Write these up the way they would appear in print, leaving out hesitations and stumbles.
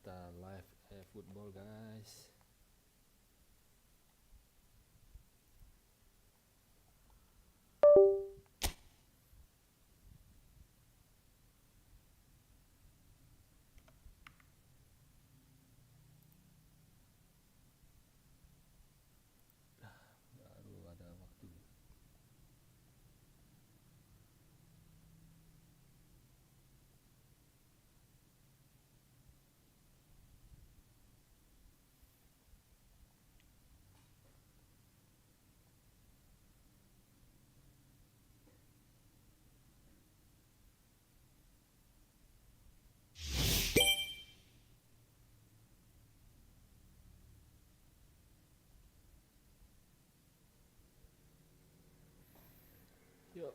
kita live football guys. Baru ada waktu. Yuk.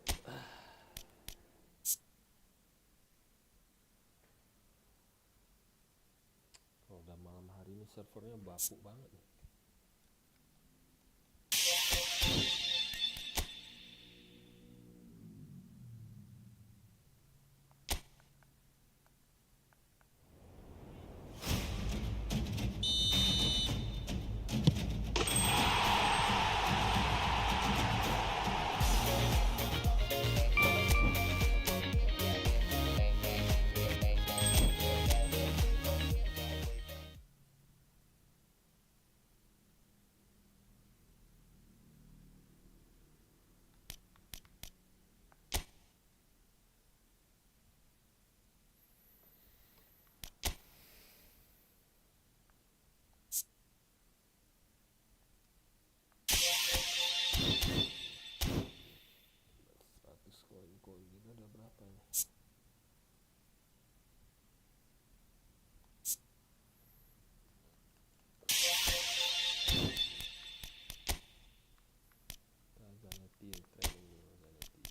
Kalau udah malam hari ini servernya bapuk banget nih. Koin gitu udah berapa nih? Zanetti training dulu Zanetti.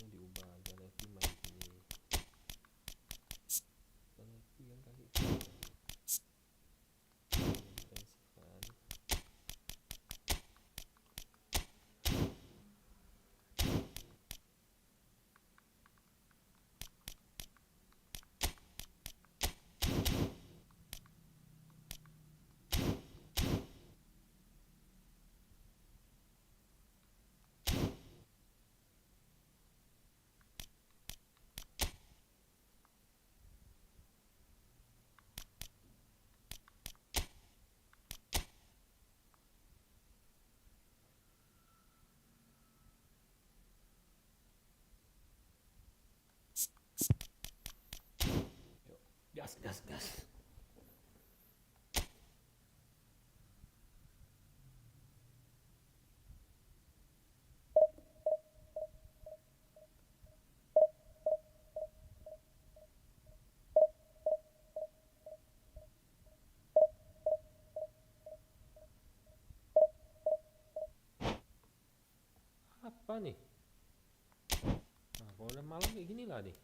Diubah Zanetti main sini. Zanetti kan kaki defensif kan. Gas. Apa nih? Nah, kalau udah malam kayak gini lah nih.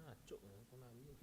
Ngaco aku ngambil.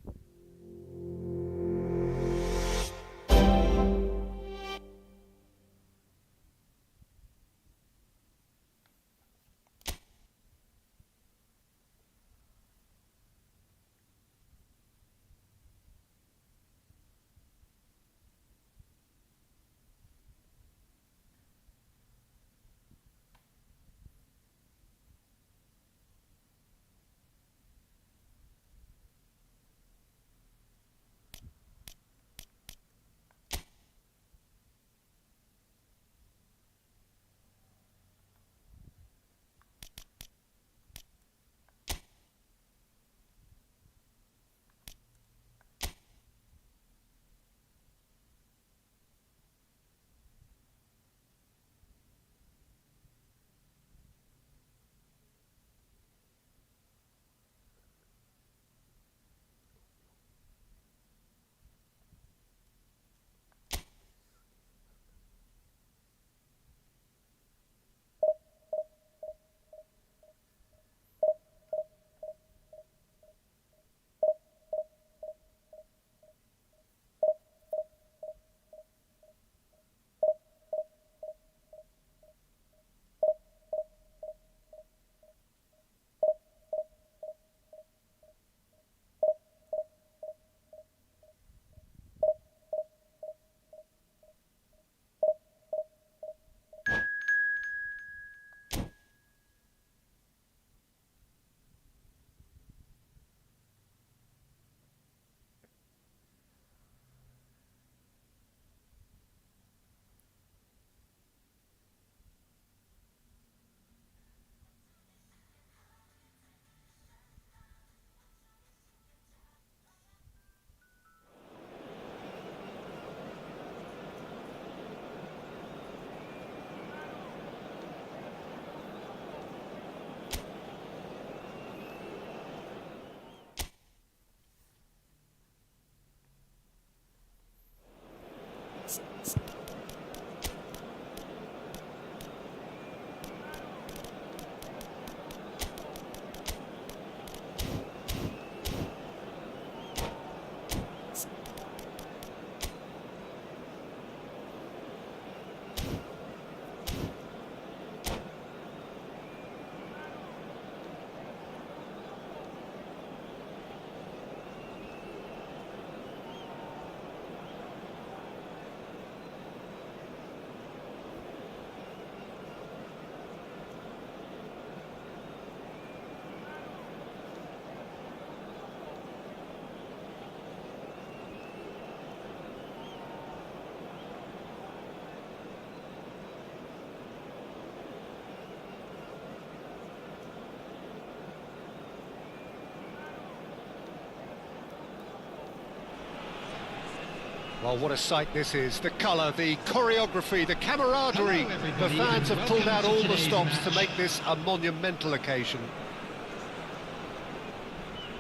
Well, what a sight this is. The colour, the choreography, the camaraderie. The fans have pulled out all the stops to make this a monumental occasion.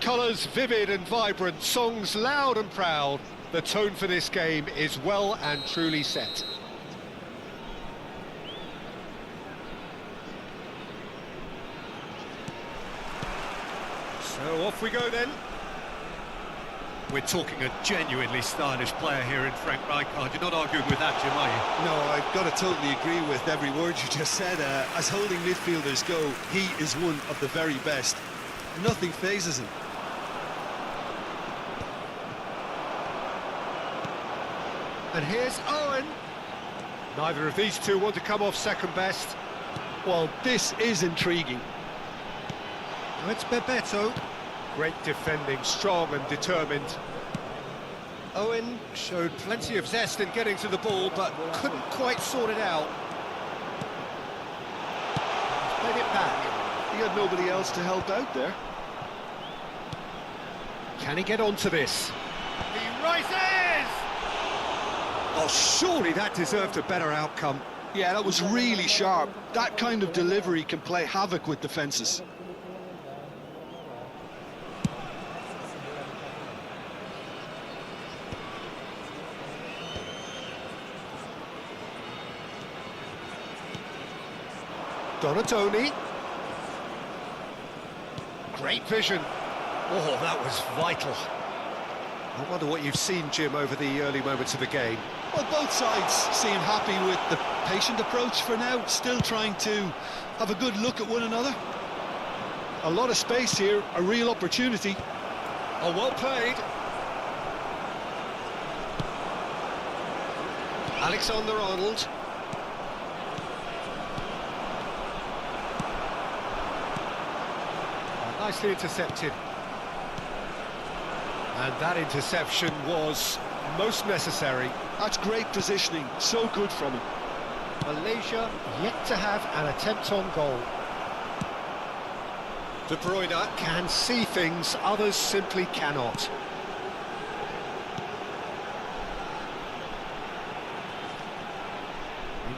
Colours vivid and vibrant, songs loud and proud. The tone for this game is well and truly set. So off we go then. We're talking a genuinely stylish player here in Frank Rijkaard. You're not arguing with that, Jim, are you? No, I've got to totally agree with every word you just said. As holding midfielders go, he is one of the very best. Nothing phases him. And here's Owen. Neither of these two want to come off second best. Well, this is intriguing. Now it's Bebeto. Great defending, strong and determined. Owen showed plenty of zest in getting to the ball, but couldn't quite sort it out. Played it back. He had nobody else to help out there. Can he get onto this? He rises! Oh, surely that deserved a better outcome. Yeah, that was really sharp. That kind of delivery can play havoc with defences. Donatoni. Great vision. Oh, that was vital. I wonder what you've seen, Jim, over the early moments of the game. Well, both sides seem happy with the patient approach for now, still trying to have a good look at one another. A lot of space here, a real opportunity. Oh, well played. Alexander-Arnold. Nicely intercepted. And that interception was most necessary. That's great positioning, so good from him. Malaysia yet to have an attempt on goal. De Bruyne can see things others simply cannot.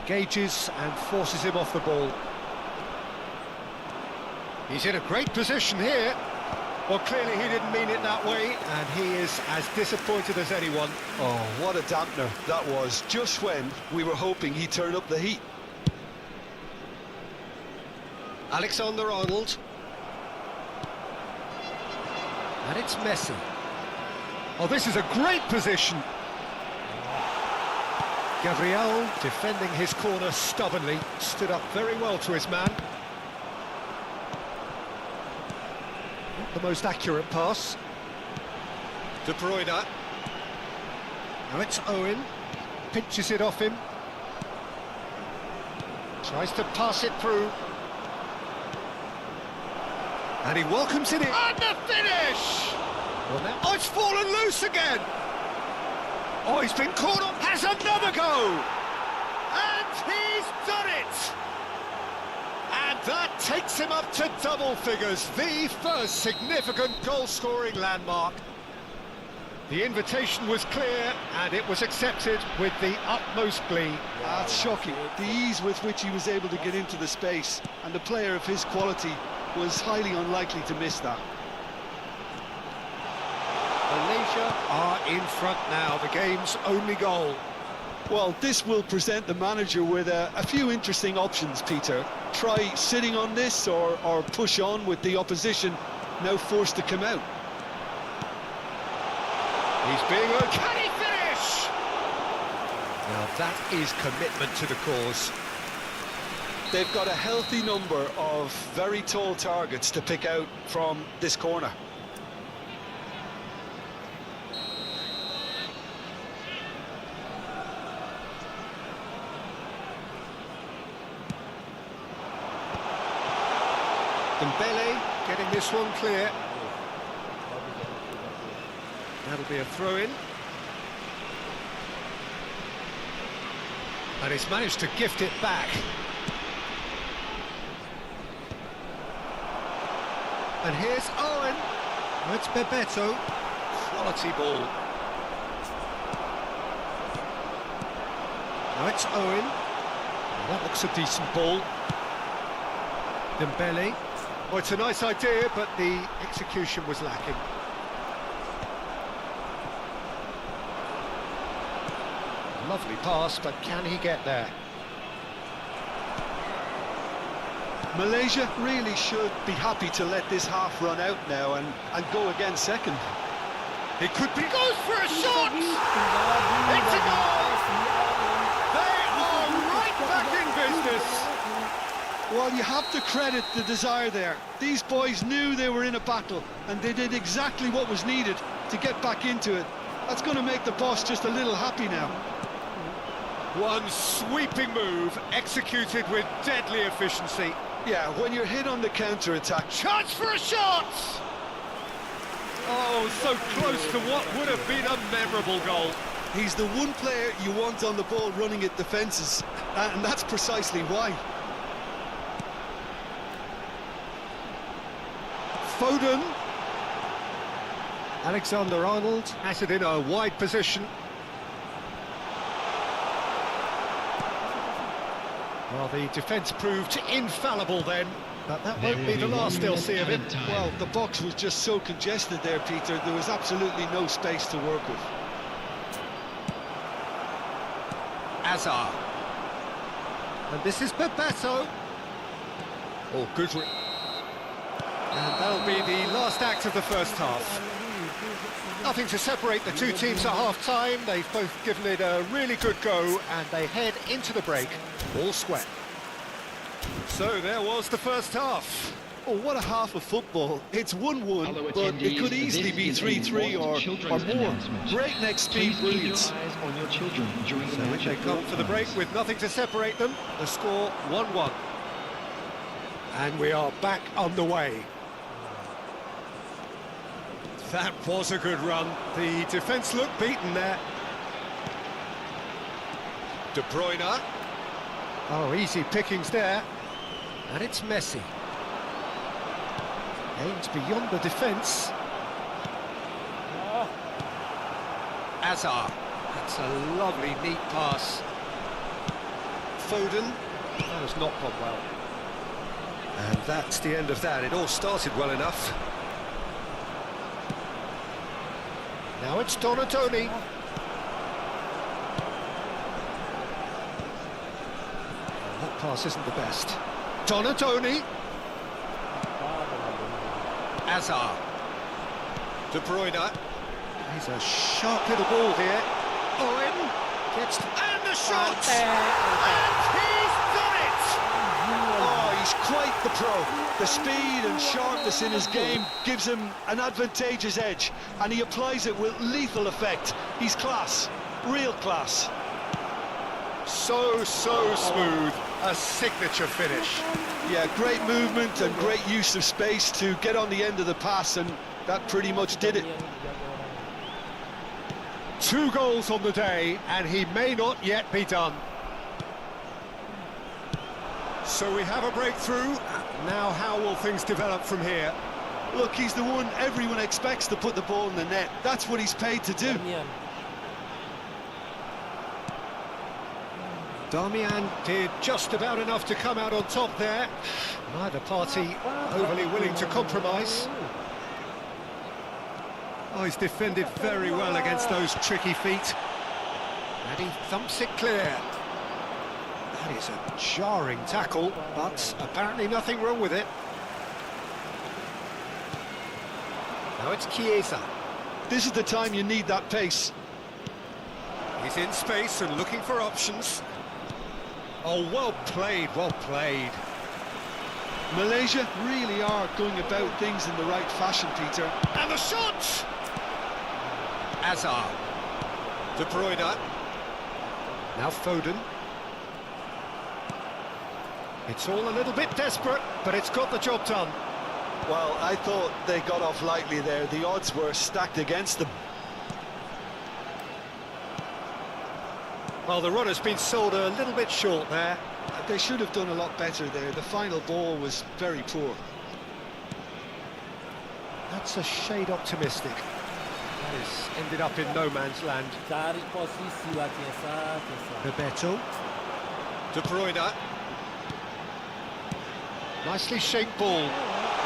Engages and forces him off the ball. He's in a great position here. Well, clearly he didn't mean it that way, and he is as disappointed as anyone. Oh, what a dampener that was, just when we were hoping he'd turn up the heat. Alexander-Arnold. And it's Messi. Oh, this is a great position. Gabriel, defending his corner stubbornly, stood up very well to his man. The most accurate pass. De Bruyne. Now it's Owen. Pinches it off him. Tries to pass it through. And he welcomes it in. And the finish! Well, now... Oh, it's fallen loose again! Oh, he's been caught up. Has another go! And he's done it! And that takes him up to double figures, the first significant goal-scoring landmark. The invitation was clear, and it was accepted with the utmost glee. That's shocking. The ease with which he was able to get into the space, and a player of his quality was highly unlikely to miss that. Malaysia are in front now, the game's only goal. Well, this will present the manager with a few interesting options, Peter. Try sitting on this or push on with the opposition now forced to come out. He's being urged. Can he finish? Now that is commitment to the cause. They've got a healthy number of very tall targets to pick out from this corner. Dembele getting this one clear. That'll be a throw-in. And he's managed to gift it back. And here's Owen. That's Bebeto. Quality ball. Now it's Owen. That looks a decent ball. Dembele. Oh, it's a nice idea, but the execution was lacking. Lovely pass, but can he get there? Malaysia really should be happy to let this half run out now and go again second. It could be... Goes for a shot! It's a goal! They are right back in business! Well, you have to credit the desire there. These boys knew they were in a battle, and they did exactly what was needed to get back into it. That's going to make the boss just a little happy now. One sweeping move, executed with deadly efficiency. Yeah, when you're hit on the counter-attack. Chance for a shot! Oh, so close to what would have been a memorable goal. He's the one player you want on the ball running at defences, and that's precisely why. Foden. Alexander-Arnold has it in a wide position. Well, the defence proved infallible then, but that won't be the last they'll see of him. Well, the box was just so congested there, Peter. There was absolutely no space to work with. Azar. And this is Bebeto. Oh, good. And that'll be the last act of the first half. Nothing to separate the two teams at half-time. They've both given it a really good go, and they head into the break all square. So there was the first half. Oh, what a half of football. It's 1-1, but it could easily be 3-3 or more. Breakneck speed, brilliance. So they come for the break with nothing to separate them. The score 1-1. And we are back on the way. That was a good run. The defence looked beaten there. De Bruyne. Oh, easy pickings there. And it's Messi. Aims beyond the defence. Azar. That's a lovely, neat pass. Foden. That has not gone well. And that's the end of that. It all started well enough. Now it's Donatoni. That pass isn't the best. Donatoni. Azar. De Bruyne. He's a sharp little ball here. Owen gets... And the shot! And he's done it! Oh, he's quite the pro. The speed and sharpness in his game gives him an advantageous edge, and he applies it with lethal effect. He's class, real class. So smooth. A signature finish. Yeah, great movement and great use of space to get on the end of the pass, and that pretty much did it. 2 goals on the day, and he may not yet be done. So we have a breakthrough. Now how will things develop from here? Look, he's the one everyone expects to put the ball in the net. That's what he's paid to do. Darmian did just about enough to come out on top there. Neither party overly willing to compromise. Oh, he's defended very well against those tricky feet. And he thumps it clear. That is a jarring tackle, but apparently nothing wrong with it. Now it's Chiesa. This is the time you need that pace. He's in space and looking for options. Oh, well played, well played. Malaysia really are going about things in the right fashion, Peter. And the shot! Azar. De Bruyne. Now Foden. It's all a little bit desperate, but it's got the job done. Well, I thought they got off lightly there. The odds were stacked against them. Well, the run has been sold a little bit short there. They should have done a lot better there. The final ball was very poor. That's a shade optimistic. That has ended up in no man's land. Cari posisi lah Chiesa. Bebeto. De Bruyne. Nicely shaped ball.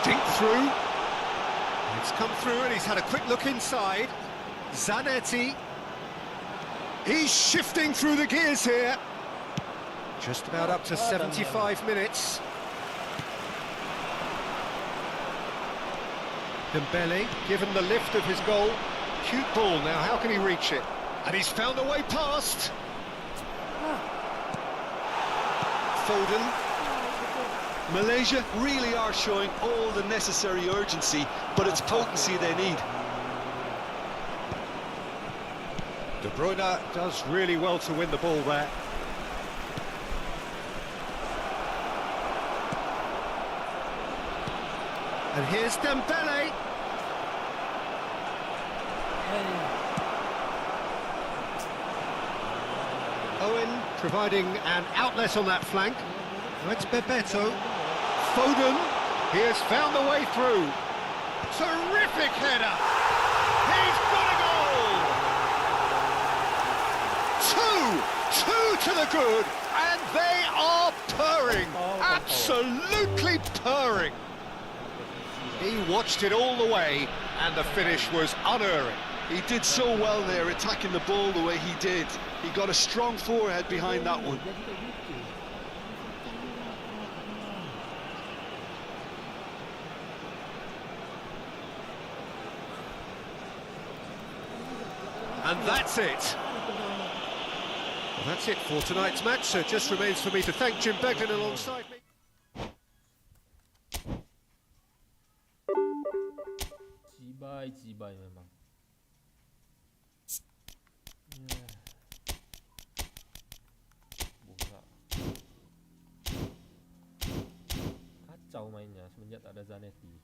Dink through. It's come through and he's had a quick look inside. Zanetti. He's shifting through the gears here. Just about up to 75 minutes. Dembele, given the lift of his goal. Cute ball now, how can he reach it? And he's found a way past. Foden. Malaysia really are showing all the necessary urgency, but it's potency they need. De Bruyne does really well to win the ball there. And here's Dembele. Owen providing an outlet on that flank. Now it's Bebeto. Foden. He has found the way through. Terrific header. He's got a goal. Two to the good, and they are purring. Absolutely purring. He watched it all the way, and the finish was unerring. He did so well there, attacking the ball the way he did. He got a strong forehead behind that one. And that's it. Well, that's it for tonight's match, so it just remains for me to thank Jim Beglin alongside me. Cibai memang. Bola. Kacau mainnya semenjak tak ada Zanetti.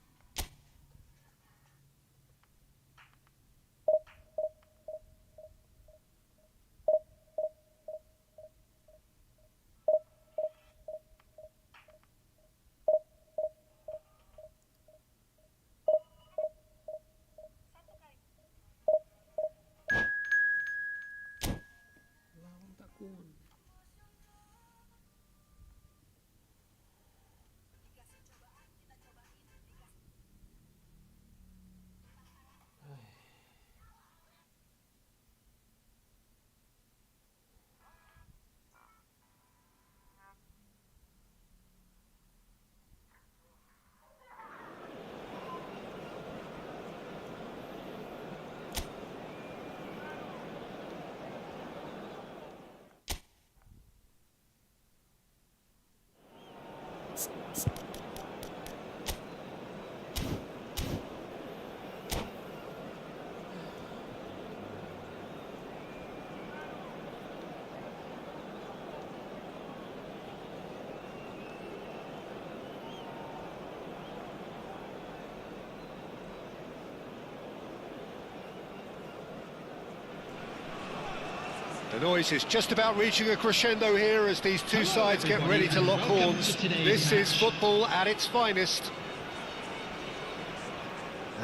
The noise is just about reaching a crescendo here as these two sides get ready to lock horns. This is football at its finest.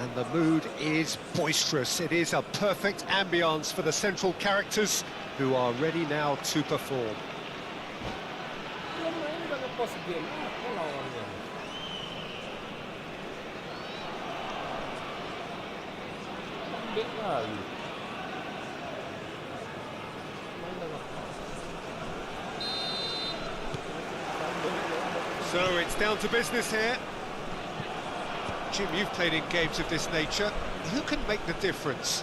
And the mood is boisterous. It is a perfect ambience for the central characters who are ready now to perform. So it's down to business here. Jim, you've played in games of this nature. Who can make the difference?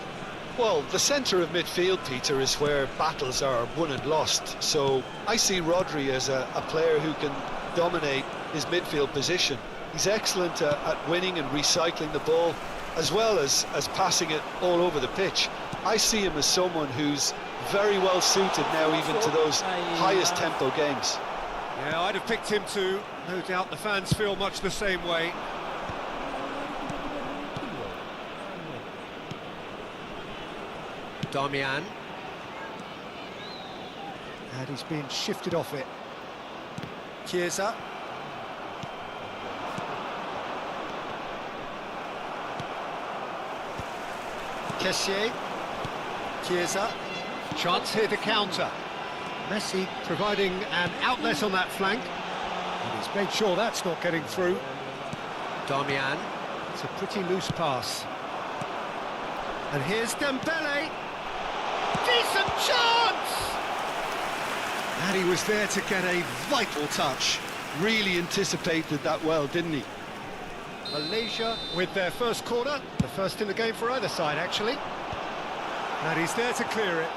Well, the centre of midfield, Peter, is where battles are won and lost. So I see Rodri as a player who can dominate his midfield position. He's excellent at winning and recycling the ball, as well as passing it all over the pitch. I see him as someone who's very well suited now even to those highest tempo games. Yeah, I'd have picked him too. No doubt the fans feel much the same way. Damian. And he's being shifted off it. Chiesa. Kessié. Chiesa. Chance here to counter. Messi providing an outlet on that flank. And he's made sure that's not getting through. Darmian. It's a pretty loose pass. And here's Dembele. Decent chance! And he was there to get a vital touch. Really anticipated that well, didn't he? Malaysia with their first corner. The first in the game for either side, actually. And he's there to clear it.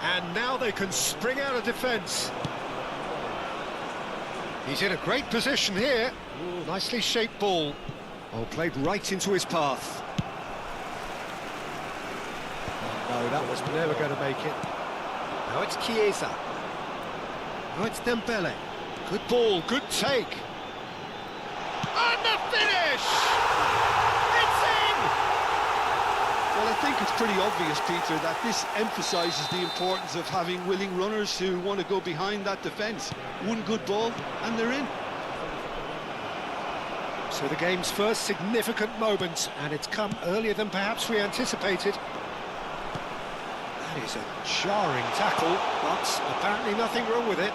And now they can spring out of defence. He's in a great position here. Nicely shaped ball. Oh, played right into his path. No, that was never going to make it. Now it's Chiesa. Now it's Dembele. Good ball, good take. And the finish! It's in! Well, I think it's pretty obvious, Peter, that this emphasises the importance of having willing runners who want to go behind that defence. One good ball, and they're in. So the game's first significant moment, and it's come earlier than perhaps we anticipated. That is a jarring tackle, but apparently nothing wrong with it.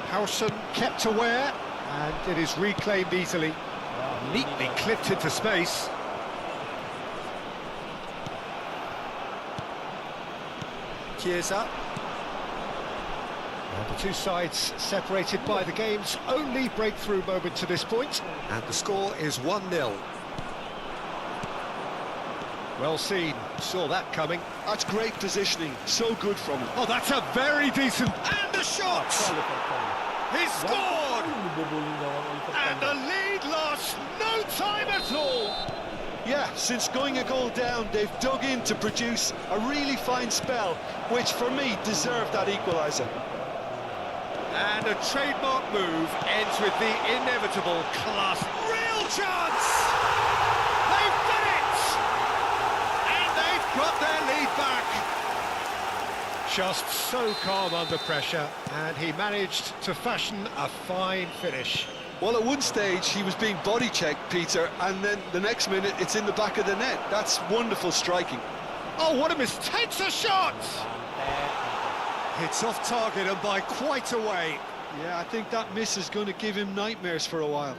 Howson kept aware, and it is reclaimed easily. Neatly clipped into space. Chiesa. And the two sides separated by the game's only breakthrough moment to this point, and the score is 1-0. Well seen, saw that coming. That's great positioning, so good from him. Oh, that's a very decent... And the shot! He scored! And the lead lost no time at all! Yeah, since going a goal down, they've dug in to produce a really fine spell, which for me deserved that equaliser. And a trademark move ends with the inevitable class. Real chance! They've done it! And they've got their lead back. Just so calm under pressure, and he managed to fashion a fine finish. Well, at one stage he was being body-checked, Peter, and then the next minute it's in the back of the net. That's wonderful striking. Oh, what a mistake! Takes a shot! It's off target and by quite a way. Yeah, I think that miss is going to give him nightmares for a while.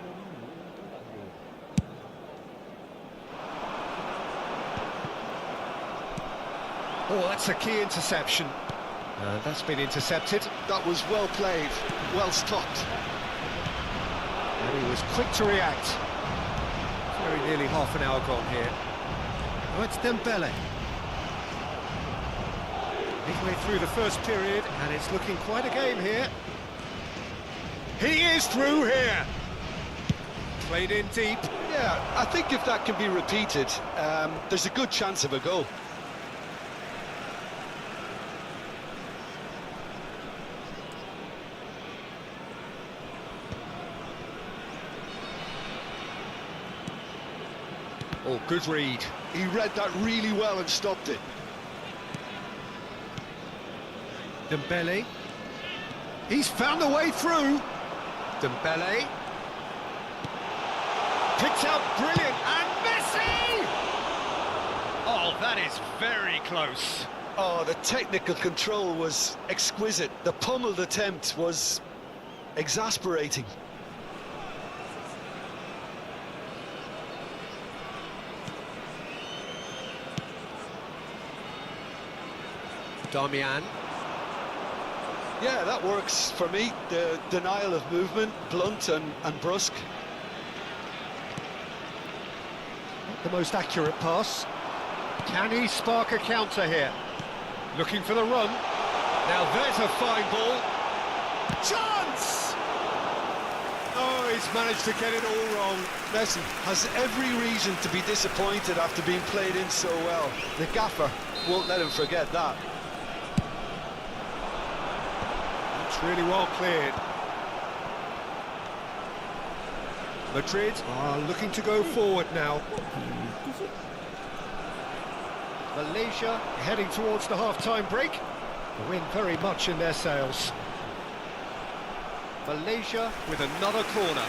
Oh, that's a key interception. That's been intercepted. That was well played, well stopped. And he was quick to react. Very nearly half an hour gone here. Oh, it's Dembele. Midway through the first period, and it's looking quite a game here. He is through here. Played in deep. Yeah, I think if that can be repeated, there's a good chance of a goal. Oh, good read. He read that really well and stopped it. Dembele. He's found a way through. Dembele. Picked out brilliant. And Messi! Oh, that is very close. Oh, the technical control was exquisite. The pummeled attempt was exasperating. Darmian. Yeah, that works for me. The denial of movement, blunt and brusque. Not the most accurate pass. Can he spark a counter here? Looking for the run. Now there's a fine ball. Chance! Oh, he's managed to get it all wrong. Messi has every reason to be disappointed after being played in so well. The gaffer won't let him forget that. It's really well cleared. Madrid are looking to go forward now. Malaysia heading towards the half-time break. The wind very much in their sails. Malaysia with another corner.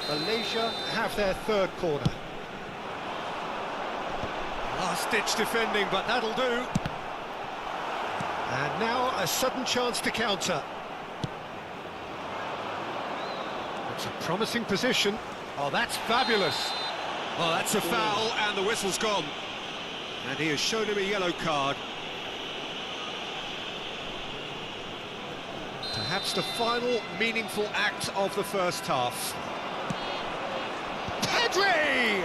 Malaysia have their third corner. Last-ditch defending, but that'll do. And now a sudden chance to counter. It's a promising position. Oh, that's fabulous. Oh, that's a foul, and the whistle's gone. And he has shown him a yellow card. Perhaps the final meaningful act of the first half. Pedri!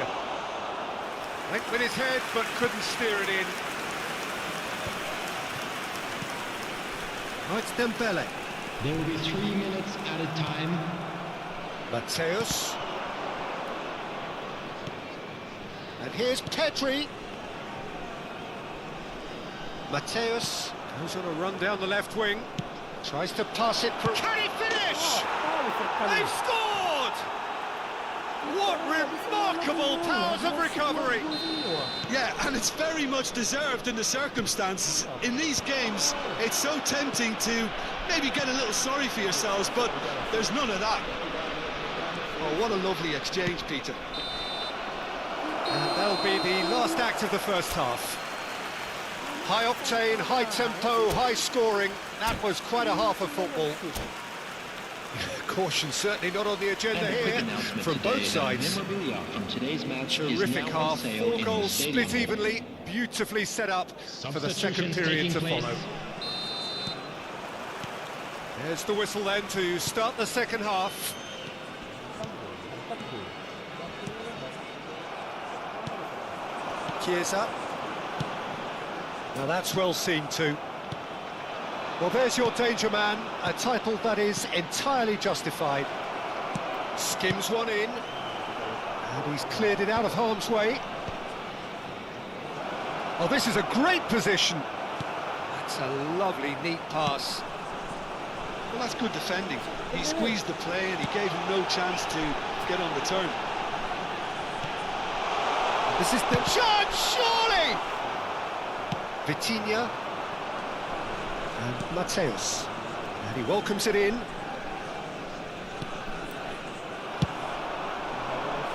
Went with his head, but couldn't steer it in. Oh, it's Dembele. There will be 3 minutes added time. Mateus. And here's Pedri. Mateus goes on a run down the left wing. Tries to pass it through. Can he finish? They've scored! What remarkable powers of recovery! Yeah, and it's very much deserved in the circumstances. In these games, it's so tempting to maybe get a little sorry for yourselves, but there's none of that. Oh, what a lovely exchange, Peter. And that'll be the last act of the first half. High octane, high tempo, high scoring. That was quite a half of football. Caution certainly not on the agenda here from both sides. From today's match Terrific is now half, on sale 4 in goals the stadium. split evenly, beautifully set up for the second Substitutions period to taking follow. place. There's the whistle then to start the second half. Chiesa. Now that's well seen too. Well, there's your danger man, a title that is entirely justified. Skims one in, and he's cleared it out of harm's way. Oh, this is a great position. That's a lovely, neat pass. Well, that's good defending. He squeezed the play and he gave him no chance to get on the turn. This is the chance, surely! Vitinha and Mateus, and he welcomes it in.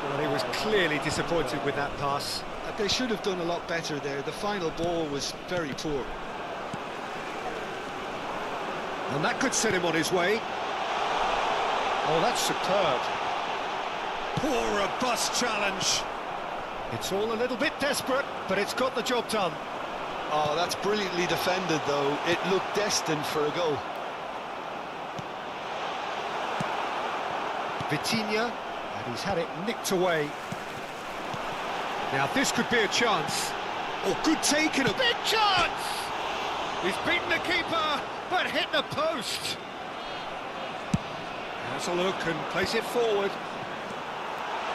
Well, he was clearly disappointed with that pass. They should have done a lot better there. The final ball was very poor. And that could set him on his way. Oh, that's superb. Poor robust challenge. It's all a little bit desperate, but it's got the job done. Oh, that's brilliantly defended, though. It looked destined for a goal. Vitinha, and he's had it nicked away. Now this could be a chance. Oh, good take and a big chance! He's beaten the keeper, but hit the post. Has a look and plays it forward.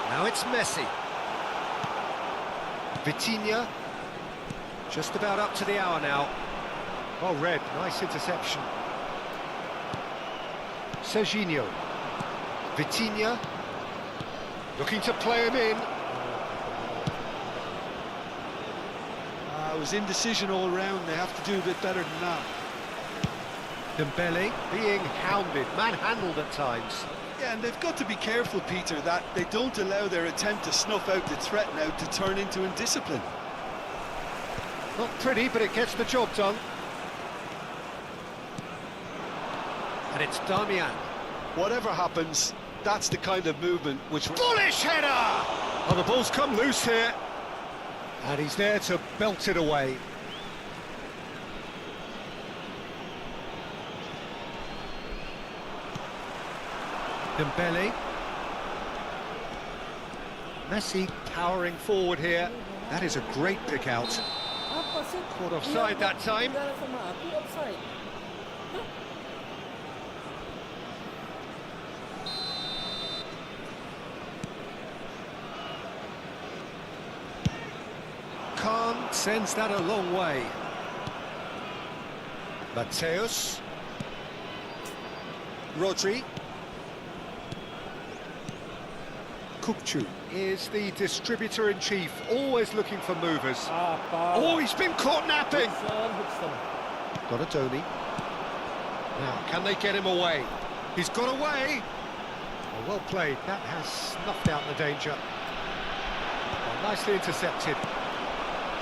Now it's Messi. Vitinha, just about up to the hour now. Oh, Red, nice interception. Serginho. Vitinha, looking to play him in. It was indecision all round. They have to do a bit better than that. Dembele being hounded, manhandled at times. Yeah, and they've got to be careful, Peter, that they don't allow their attempt to snuff out the threat now to turn into indiscipline. Not pretty, but it gets the job done. And it's Damian. Whatever happens, that's the kind of movement which... Bullish header! Oh, the ball's come loose here. And he's there to belt it away. Dembele. Messi powering forward here. That is a great pick out. Caught offside that time. Khan sends that a long way. Mateus. Rodri. Kukcu is the distributor-in-chief, always looking for movers. Oh, he's been caught napping! Got a Tony. Now, can they get him away? He's got away! Oh, well played. That has snuffed out the danger. Oh, nicely intercepted.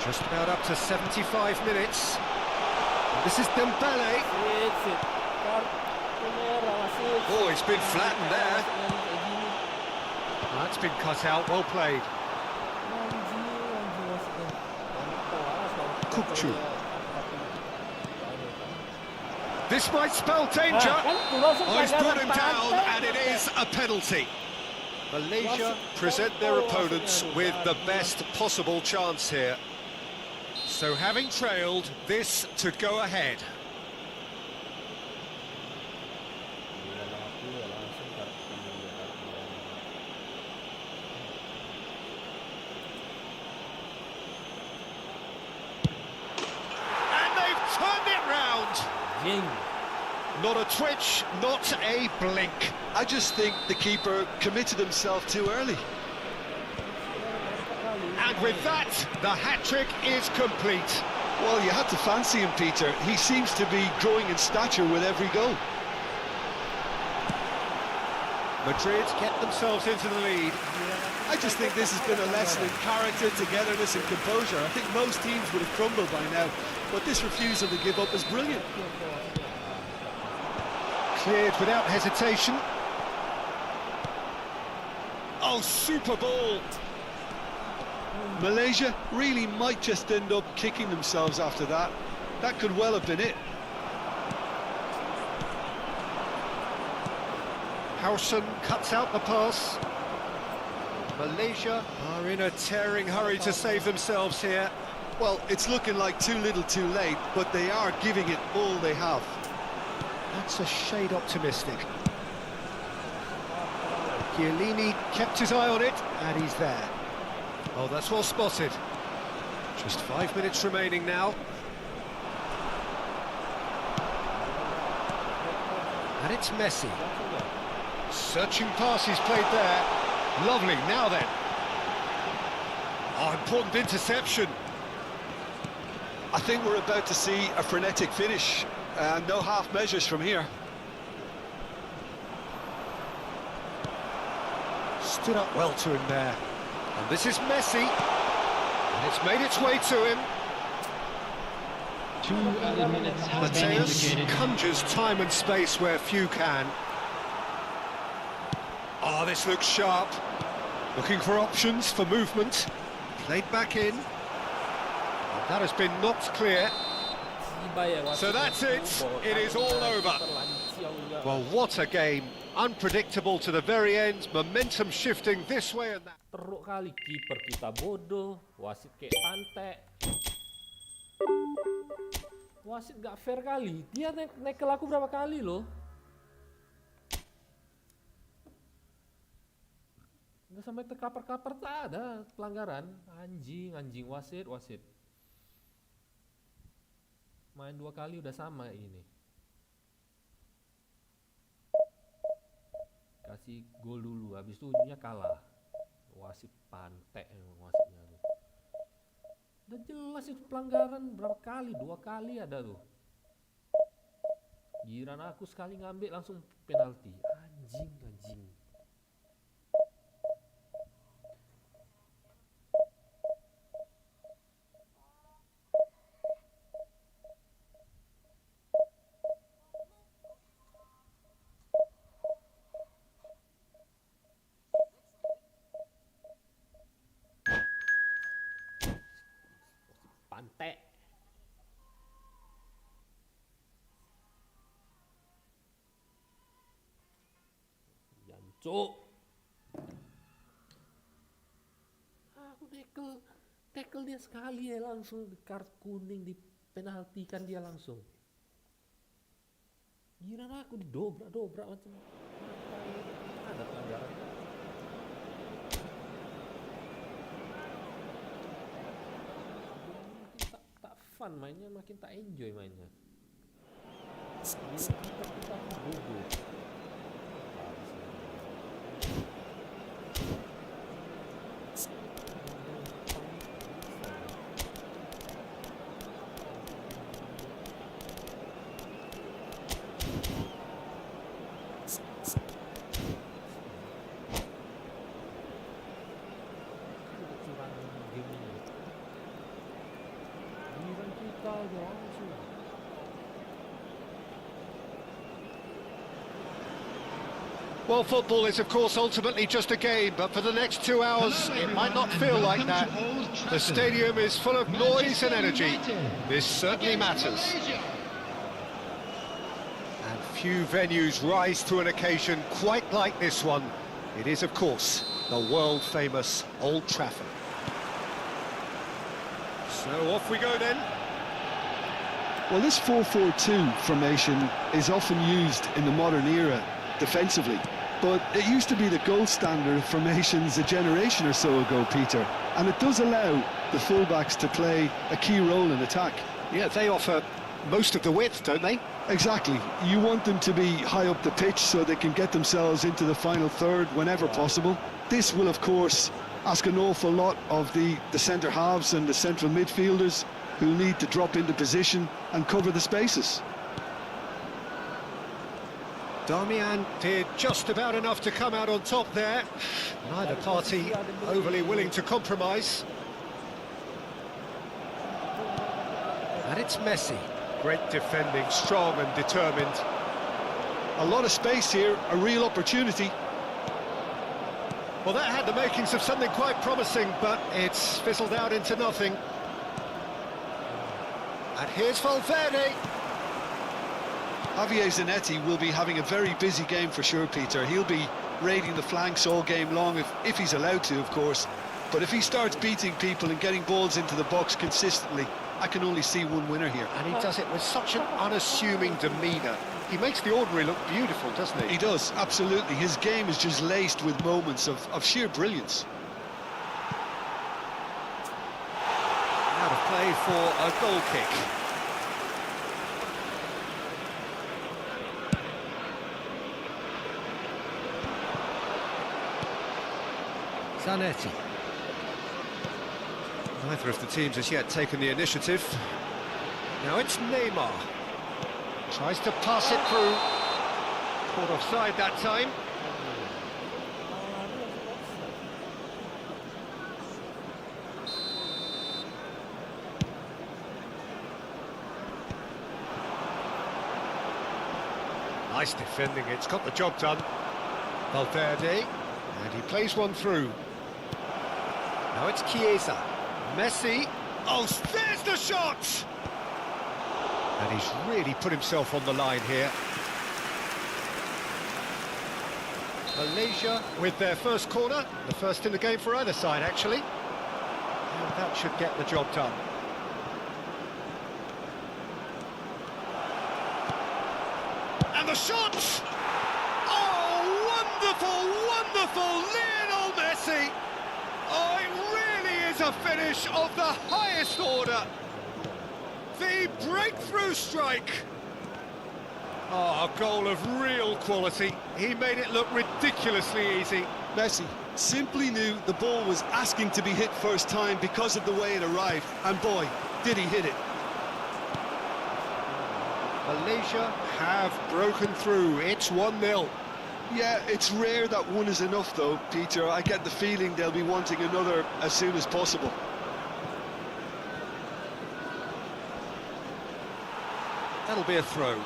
Just about up to 75 minutes. And this is Dembele. Sit. Kartu merah wasit. Oh, he's been flattened there. Kayak gini. That's been cut out. Well played. Anjing wasitnya. Kukcu. This might spell danger. Oh, he's brought him down, and it is a penalty. Malaysia present their opponents with the best possible chance here. So having trailed, this to go ahead. And they've turned it round. Anjing. Not a twitch, not a blink. I just think the keeper committed himself too early. And with that, the hat-trick is complete. Well, you had to fancy him, Peter. He seems to be growing in stature with every goal. Madrid get themselves into the lead. I just think this has been a lesson in character, togetherness and composure. I think most teams would have crumbled by now, but this refusal to give up is brilliant. Cleared without hesitation. Oh, super ball. Malaysia really might just end up kicking themselves after that. That could well have been it. Howson cuts out the pass. Malaysia are in a tearing hurry to save themselves here. Well, it's looking like too little too late, but they are giving it all they have. That's a shade optimistic. Chiellini kept his eye on it, and he's there. Oh, that's well spotted. Just 5 minutes remaining now. And it's Messi. Searching passes played there. Lovely, now then. Oh, important interception. I think we're about to see a frenetic finish, and no half measures from here. Stood up well to him there. And this is Messi. And it's made its way to him. 2 added minutes have been Mateus indicated. conjures time and space where few can. Oh, this looks sharp. Looking for options for movement. Played back in. And that has been knocked clear. So that's it. It is all over. Well, what a game. Unpredictable to the very end. Momentum shifting this way and that. Teruk kali kiper kita bodoh, wasit kayak pantek. Wasit gak fair kali. Dia nekel aku berapa kali loh. Udah sampai terkapar-kapar tak ada pelanggaran. Anjing wasit. Main 2 kali udah sama ini. Kasih gol dulu, habis itu ujungnya kalah. Wasit pantek emang wasitnya tuh. Udah jelas itu pelanggaran berapa kali, 2 kali ada tuh. Giliran aku sekali ngambil langsung penalti. Anjing. Pantek. Jancuk. Aku tackle dia sekali ya langsung di kartu kuning, di penaltikan dia langsung. Giliran aku didobrak macam ada pelanggaran. Tak fun mainnya, makin tak enjoy mainnya. Kita bodoh. Well, football is, of course, ultimately just a game, but for the next 2 hours, it might not feel like that. The stadium is full of noise and energy. This certainly matters. And few venues rise to an occasion quite like this one. It is, of course, the world-famous Old Trafford. So off we go then. Well, this 4-4-2 formation is often used in the modern era defensively, but it used to be the gold standard of formations a generation or so ago, Peter, and it does allow the fullbacks to play a key role in attack. Yeah, they offer most of the width, don't they? Exactly. You want them to be high up the pitch so they can get themselves into the final third whenever possible. This will, of course, ask an awful lot of the centre halves and the central midfielders, who need to drop into position and cover the spaces. Darmian did just about enough to come out on top there. Neither party overly willing to compromise. And it's Messi. Great defending, strong and determined. A lot of space here, a real opportunity. Well, that had the makings of something quite promising, but it's fizzled out into nothing. And here's Valverde. Javier Zanetti will be having a very busy game for sure, Peter. He'll be raiding the flanks all game long, if he's allowed to, of course. But if he starts beating people and getting balls into the box consistently, I can only see one winner here. And he does it with such an unassuming demeanour. He makes the ordinary look beautiful, doesn't he? He does, absolutely. His game is just laced with moments of sheer brilliance. Out of play for a goal kick. Zanetti. Neither of the teams has yet taken the initiative. Now it's Neymar. Tries to pass it through. Caught offside that time. Nice defending, it's got the job done. Valverde, and he plays one through. Now it's Chiesa. Messi. Oh, there's the shot! And he's really put himself on the line here. Malaysia with their first corner, the first in the game for either side, actually. And that should get the job done. And the shot! Oh, wonderful, wonderful Lionel Messi! Oh, it really is a finish of the highest order. The breakthrough strike. Oh, a goal of real quality. He made it look ridiculously easy. Messi simply knew the ball was asking to be hit first time because of the way it arrived, and boy, did he hit it. Malaysia have broken through. It's 1-0. Yeah, it's rare that one is enough though, Peter. I get the feeling they'll be wanting another as soon as possible. That'll be a throw.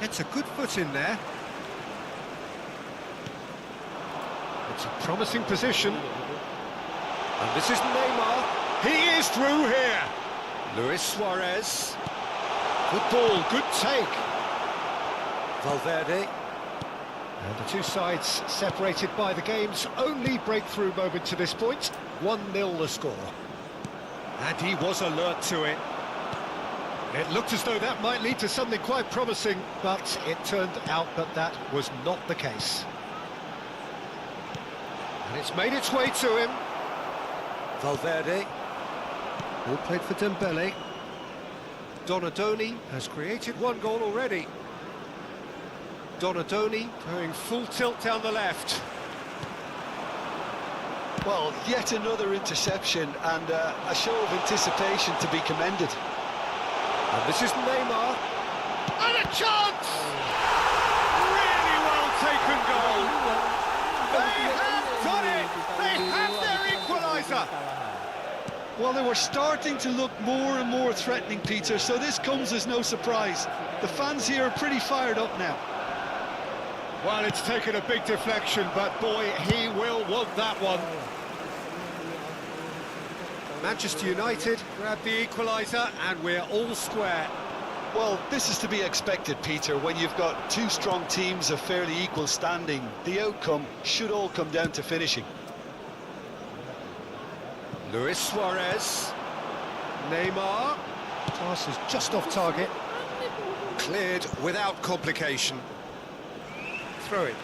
It's a good foot in there. It's a promising position. And this is Neymar. He is through here. Luis Suarez. Good ball, good take. Valverde. And the two sides separated by the game's only breakthrough moment to this point. 1-0 the score. And he was alert to it. It looked as though that might lead to something quite promising, but it turned out that that was not the case. And it's made its way to him. Valverde. Ball played for Dembele. Donadoni has created one goal already. Donadoni going full tilt down the left. Well, yet another interception and a show of anticipation to be commended. And this is Neymar. And a chance! Really well taken goal. They have done it! They have their equaliser! Well, they were starting to look more and more threatening, Peter, so this comes as no surprise. The fans here are pretty fired up now. Well, it's taken a big deflection, but boy, he will want that one. Manchester United grab the equaliser, and we're all square. Well, this is to be expected, Peter, when you've got two strong teams of fairly equal standing. The outcome should all come down to finishing. Luis Suarez. Neymar. Pass is just off target. Cleared without complication. Throw it.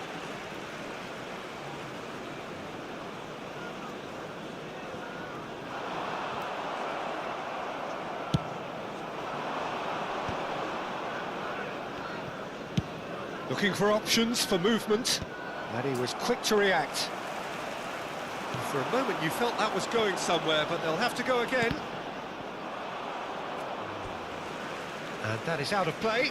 Looking for options for movement, and he was quick to react. And for a moment you felt that was going somewhere, but they'll have to go again. And that is out of play.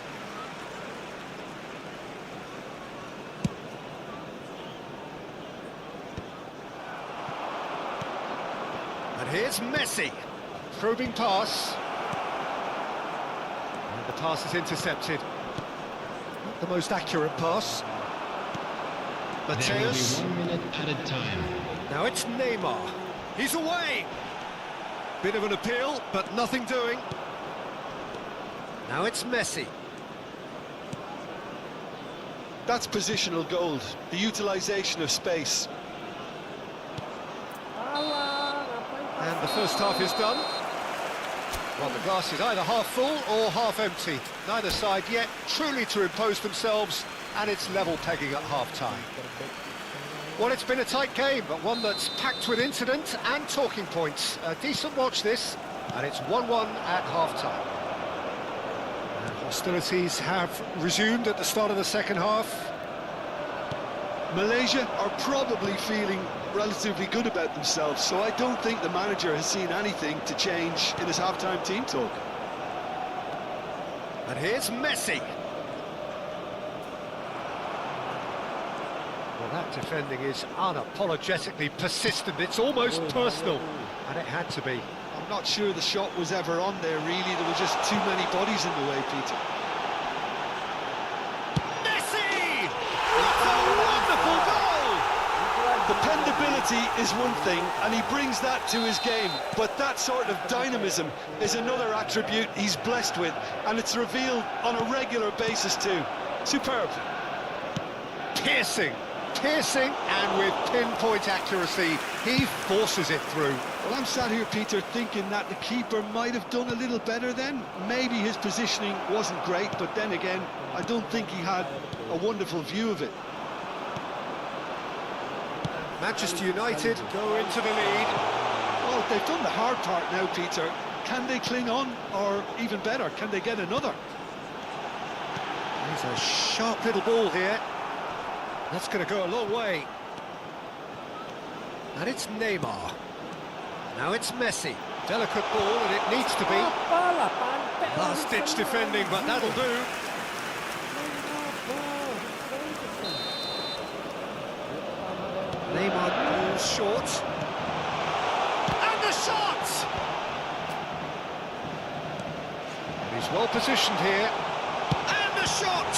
And here's Messi. Probing pass. And the pass is intercepted. Not the most accurate pass. There will Mateus. be 1 minute added time. Now it's Neymar. He's away. Bit of an appeal, but nothing doing. Now it's Messi. That's positional gold, the utilisation of space. And the first half is done. Well, the glass is either half full or half empty. Neither side yet truly to impose themselves, and it's level pegging at half-time. Well, it's been a tight game, but one that's packed with incident and talking points. A decent watch this, and it's 1-1 at half-time. And hostilities have resumed at the start of the second half. Malaysia are probably feeling relatively good about themselves, so I don't think the manager has seen anything to change in his half-time team talk. And here's Messi. Well, that defending is unapologetically persistent. It's almost personal, and it had to be. I'm not sure the shot was ever on there, really. There were just too many bodies in the way, Peter. Messi! What a wonderful goal! Dependability is one thing, and he brings that to his game, but that sort of dynamism is another attribute he's blessed with, and it's revealed on a regular basis too. Superb. Piercing, and with pinpoint accuracy, he forces it through. Well, I'm sat here, Peter, thinking that the keeper might have done a little better then. Maybe his positioning wasn't great, but then again, I don't think he had a wonderful view of it. Manchester United go into the lead. Well, they've done the hard part now, Peter. Can they cling on, or even better, can they get another? There's a sharp little ball here. That's going to go a long way. And it's Neymar. Now it's Messi. Delicate ball, and it needs to be. Last-ditch defending, but that'll do. Neymar goes short. And the shot! And he's well positioned here. And the shot!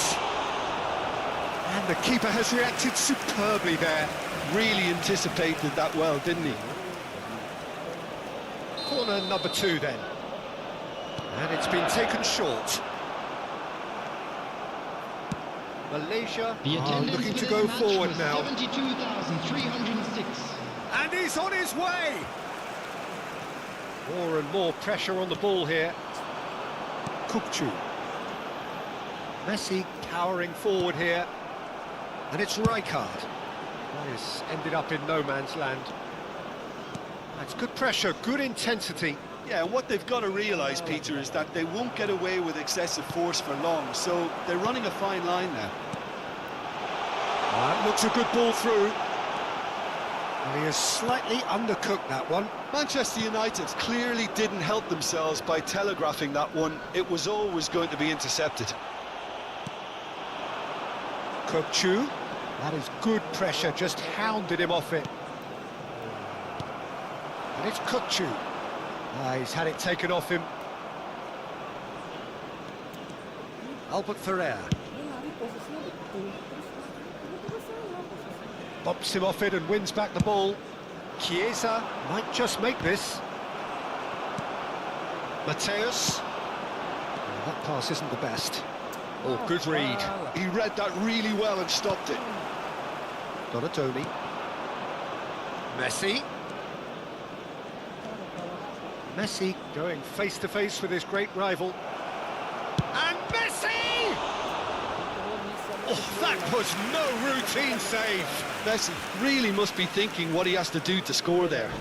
And the keeper has reacted superbly there. Really anticipated that well, didn't he? Corner number 2 then. And it's been taken short. Malaysia The are attendance looking for to this go match forward was now. 72,306. And he's on his way! More and more pressure on the ball here. Kukcu. Messi cowering forward here. And it's Rijkaard. That has ended up in no man's land. That's good pressure, good intensity. Yeah, and what they've got to realise, Peter, is that they won't get away with excessive force for long, so they're running a fine line now. That looks a good ball through. And he has slightly undercooked that one. Manchester United clearly didn't help themselves by telegraphing that one. It was always going to be intercepted. Kukcu. That is good pressure, just hounded him off it. And it's Kukcu. He's had it taken off him. Albert Ferrer. Bumps him off it and wins back the ball. Chiesa might just make this. Mateus. Oh, that pass isn't the best. Oh, good read. He read that really well and stopped it. Donatoni. Messi. Messi going face-to-face with his great rival. And Messi! Oh, that was no routine save. Messi really must be thinking what he has to do to score there.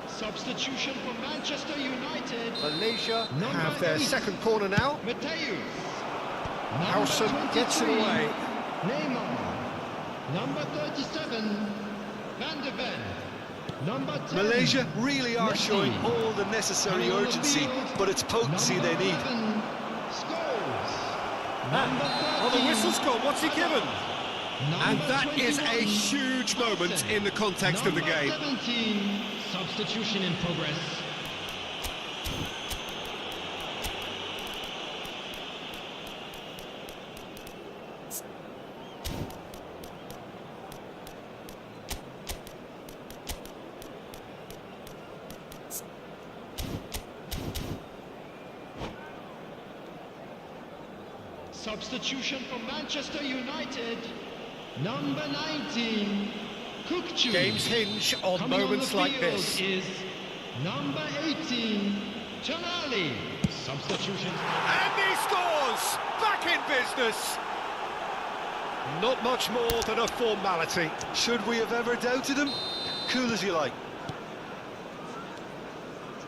Substitution for Manchester United. Malaysia Number have their 8. second corner now. Mateus. Howson gets it away. Neymar. Number 37. Van de Ven. Number 10. Malaysia really are Messi. showing all the necessary Coming on the urgency, field, but it's potency number they need. 11, Scholes. Number 13. Oh, the whistle's gone. What's he given? And Number that is a 21, huge moment Asal. in the context of the Number game. 17. Substitution in progress. Substitution for Manchester United. Number 19, Kukcu. Games hinge on Coming moments on the like field this. is number 18, Tonali. Substitution. And he scores! Back in business! Not much more than a formality. Should we have ever doubted him? Cool as you like.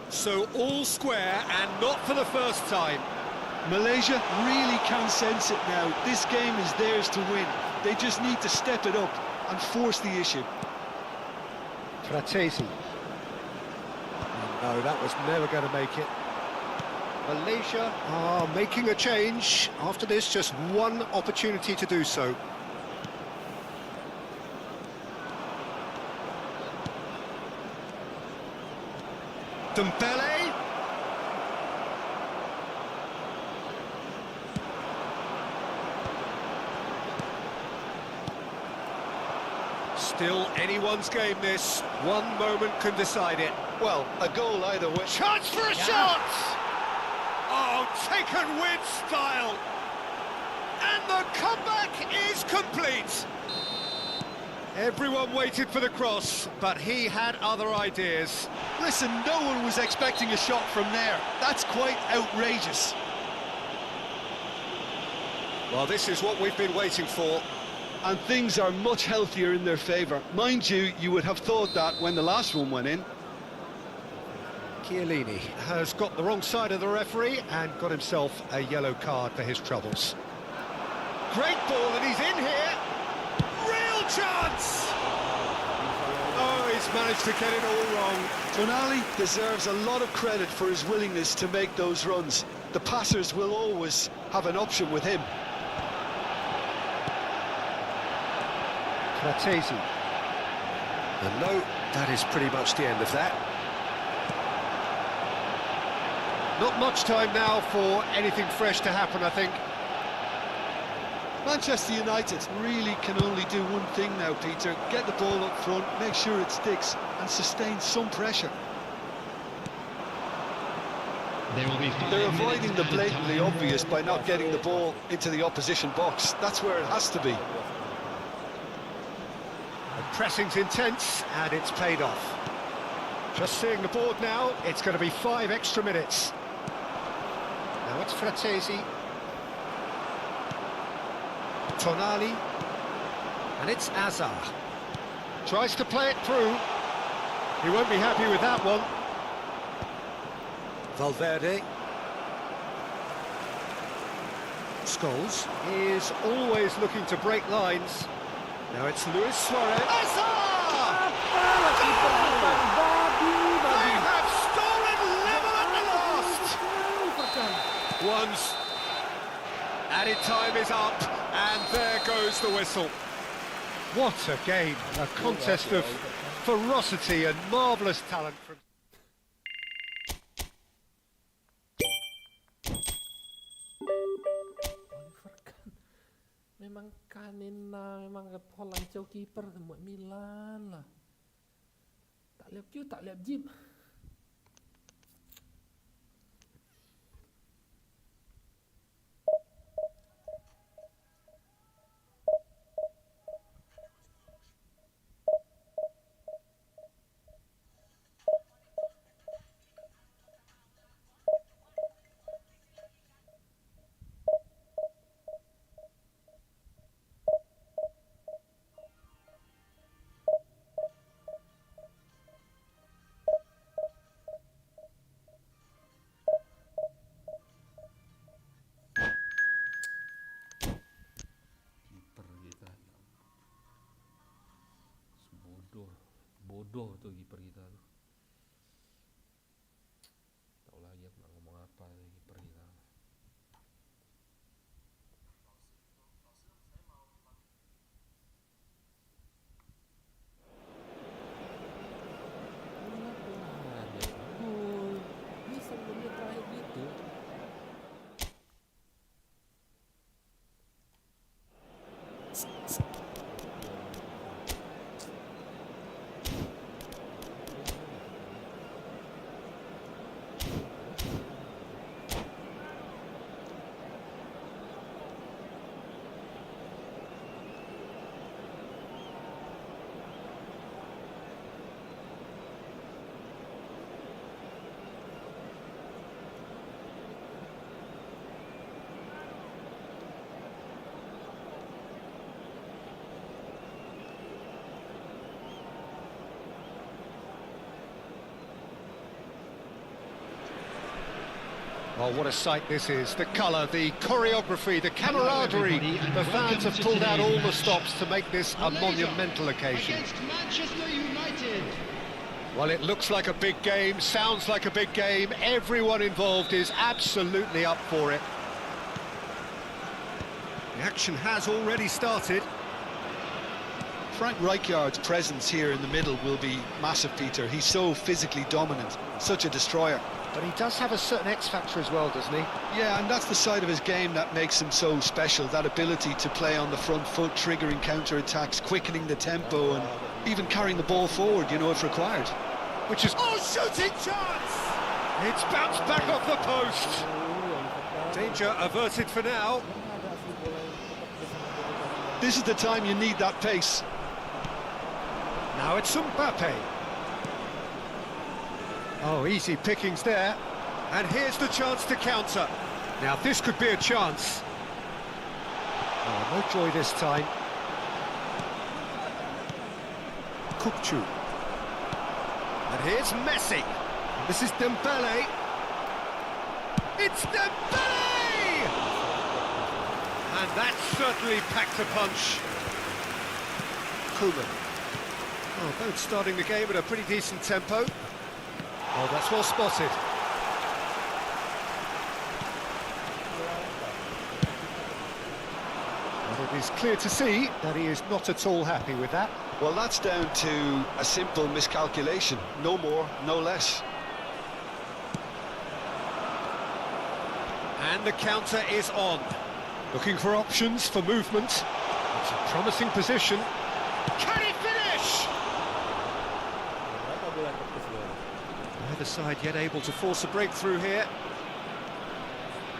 So all square and not for the first time. Malaysia really can sense it now. This game is theirs to win. They just need to step it up and force the issue. Fratesi. No, that was never going to make it. Malaysia are making a change. After this, just one opportunity to do so. Dembele. Still anyone's game this. One moment can decide it. Well, a goal either way. Chance for a shot! Oh, taken with style. And the comeback is complete. Everyone waited for the cross, but he had other ideas. Listen, no one was expecting a shot from there. That's quite outrageous. Well, this is what we've been waiting for. And things are much healthier in their favour. Mind you, you would have thought that when the last one went in. Chiellini has got the wrong side of the referee and got himself a yellow card for his troubles. Great ball, and he's in here. Real chance! Oh, he's managed to get it all wrong. Tonali deserves a lot of credit for his willingness to make those runs. The passers will always have an option with him. Fratesi. And no, that is pretty much the end of that. Not much time now for anything fresh to happen, I think. Manchester United really can only do one thing now, Peter. Get the ball up front, make sure it sticks, and sustain some pressure. There will be 5 They're minutes avoiding the added blatantly time. obvious by not getting the ball into the opposition box. That's where it has to be. The pressing's intense, and it's paid off. Just seeing the board now, it's going to be 5 extra minutes. Now it's Fratesi. Tonali. And it's Azar. Tries to play it through. He won't be happy with that one. Valverde. Scholes is always looking to break lines. Now it's Luis Suarez. Asal! They have stolen level at the last! Once added time is up, and there goes the whistle. What a game, a contest of ferocity and marvellous talent from... Oliver Kahn memang kanina memang polancau kiper semua Milan lah. Tak lihat Q, tak lihat Jim. Bodoh tuh kiper kita tuh. Tahu lagi aku nak ngomong apa kiper kita. Bisa menit terakhir gitu. Oh, what a sight this is. The colour, the choreography, the camaraderie. The fans have pulled out all the stops to make this a monumental occasion. Against Manchester United. Well, it looks like a big game, sounds like a big game. Everyone involved is absolutely up for it. The action has already started. Frank Rijkaard's presence here in the middle will be massive, Peter. He's so physically dominant, such a destroyer. But he does have a certain X-factor as well, doesn't he? Yeah, and that's the side of his game that makes him so special, that ability to play on the front foot, triggering counter-attacks, quickening the tempo, and even carrying the ball forward, you know, if required. Which is... Oh, shooting chance! It's bounced back off the post. Danger averted for now. This is the time you need that pace. Now it's Mbappe. Oh, easy pickings there. And here's the chance to counter. Now this could be a chance. Oh, no joy this time. Kukcu. And here's Messi. And this is Dembele. It's Dembele! And that certainly packed a punch. Koeman. Oh, both starting the game at a pretty decent tempo. Oh, that's well spotted. But it is clear to see that he is not at all happy with that. Well, that's down to a simple miscalculation. No more, no less. And the counter is on. Looking for options for movement. It's a promising position. Can he finish? Neither side yet able to force a breakthrough here.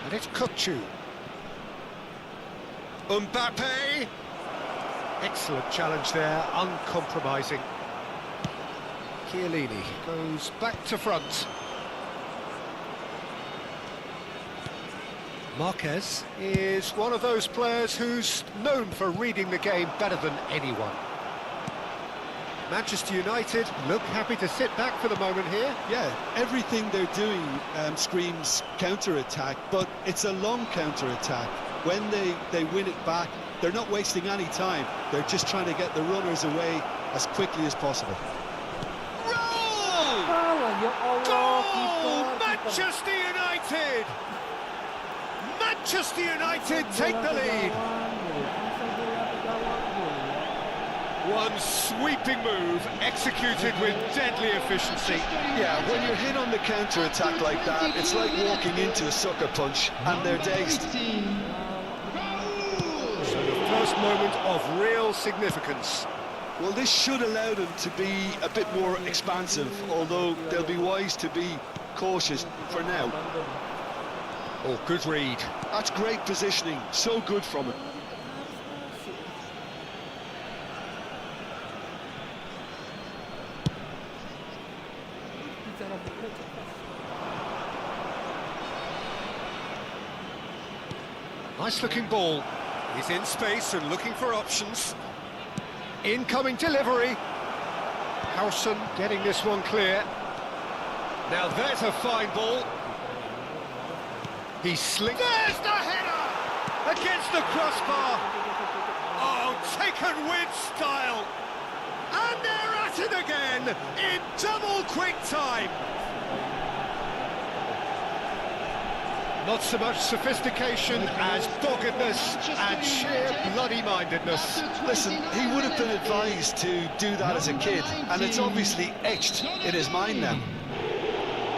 And it's Kukcu. Mbappe! Excellent challenge there, uncompromising. Chiellini goes back to front. Marquez is one of those players who's known for reading the game better than anyone. Manchester United look happy to sit back for the moment here. Yeah, everything they're doing screams counter-attack, but it's a long counter-attack. when they win it back, they're not wasting any time. They're just trying to get the runners away as quickly as possible. Roll! Kalah, ya Allah, Goal! kiper. Manchester United! Manchester United take the lead. One sweeping move executed with deadly efficiency. Yeah, when you're hit on the counter-attack like that, it's like walking into a sucker punch and they're dazed. So the first moment of real significance. Well, this should allow them to be a bit more expansive, although they'll be wise to be cautious for now. Oh, good read. That's great positioning, so good from him. Nice looking ball. He's in space and looking for options. Incoming delivery. Howson getting this one clear. Now there's a fine ball. He slinks. There's the header! Against the crossbar. Oh, taken with style. And they're at it again in double quick time. Not so much sophistication as doggedness and sheer bloody-mindedness. Listen, he would have been advised to do that as a kid, and it's obviously etched in his mind now.